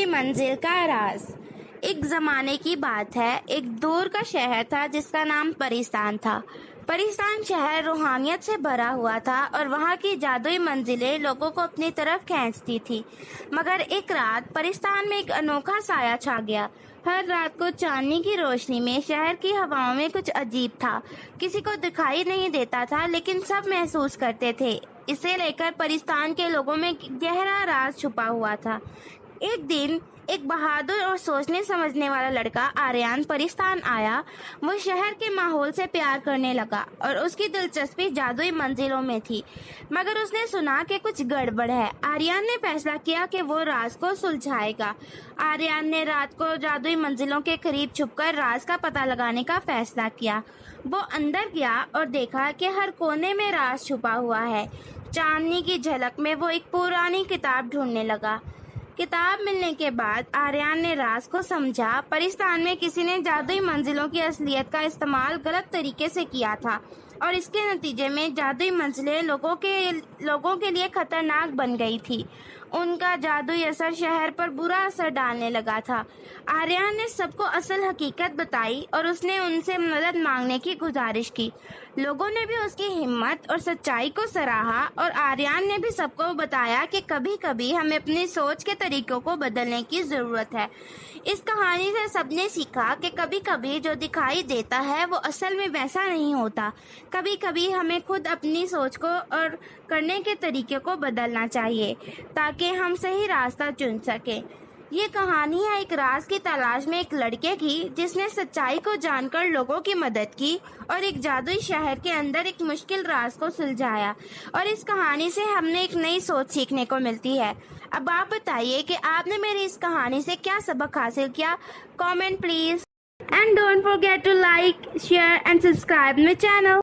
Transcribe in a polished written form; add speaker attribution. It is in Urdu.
Speaker 1: جادوئی منزل کا راز۔ ایک زمانے کی بات ہے، ایک دور کا شہر تھا جس کا نام پریستان تھا۔ پریستان شہر روحانیت سے بھرا ہوا تھا اور وہاں کی جادوئی منزلیں لوگوں کو اپنی طرف کھینچتی تھی۔ مگر ایک رات پریستان میں ایک انوکھا سایہ چھا گیا۔ ہر رات کو چاندنی کی روشنی میں شہر کی ہواؤں میں کچھ عجیب تھا۔ کسی کو دکھائی نہیں دیتا تھا لیکن سب محسوس کرتے تھے۔ اسے لے کر پریستان کے لوگوں میں گہرا راز چھپا ہوا تھا۔ ایک دن ایک بہادر اور سوچنے سمجھنے والا لڑکا آریان پریستان آیا۔ وہ شہر کے ماحول سے پیار کرنے لگا اور اس کی دلچسپی جادوئی منزلوں میں تھی۔ مگر اس نے سنا کہ کچھ گڑبڑ ہے۔ آریان نے فیصلہ کیا کہ وہ راز کو سلجھائے گا۔ آریان نے رات کو جادوئی منزلوں کے قریب چھپ کر راز کا پتہ لگانے کا فیصلہ کیا۔ وہ اندر گیا اور دیکھا کہ ہر کونے میں راز چھپا ہوا ہے۔ چاندنی کی جھلک میں وہ ایک پرانی کتاب ڈھونڈنے لگا۔ کتاب ملنے کے بعد آریان نے راز کو سمجھا۔ پریستان میں کسی نے جادوئی منزلوں کی اصلیت کا استعمال غلط طریقے سے کیا تھا اور اس کے نتیجے میں جادوئی منزلیں لوگوں کے لیے خطرناک بن گئی تھی۔ ان کا جادوئی اثر شہر پر برا اثر ڈالنے لگا تھا۔ آریان نے سب کو اصل حقیقت بتائی اور اس نے ان سے مدد مانگنے کی گزارش کی۔ لوگوں نے بھی اس کی ہمت اور سچائی کو سراہا اور آریان نے بھی سب کو بتایا کہ کبھی کبھی ہمیں اپنی سوچ کے طریقوں کو بدلنے کی ضرورت ہے۔ اس کہانی سے سب نے سیکھا کہ کبھی کبھی جو دکھائی دیتا ہے وہ اصل میں ویسا نہیں ہوتا۔ کبھی کبھی ہمیں خود اپنی سوچ کو اور کرنے کے طریقے کو بدلنا چاہیے تاکہ ہم صحیح راستہ چن سکیں۔ یہ کہانی ہے ایک راز کی تلاش میں ایک لڑکے کی جس نے سچائی کو جان کر لوگوں کی مدد کی اور ایک جادوئی شہر کے اندر ایک مشکل راز کو سلجھایا۔ اور اس کہانی سے ہم نے ایک نئی سوچ سیکھنے کو ملتی ہے۔ اب آپ بتائیے کہ آپ نے میری اس کہانی سے کیا سبق حاصل کیا؟ Comment please. And don't forget to like, share and subscribe my channel.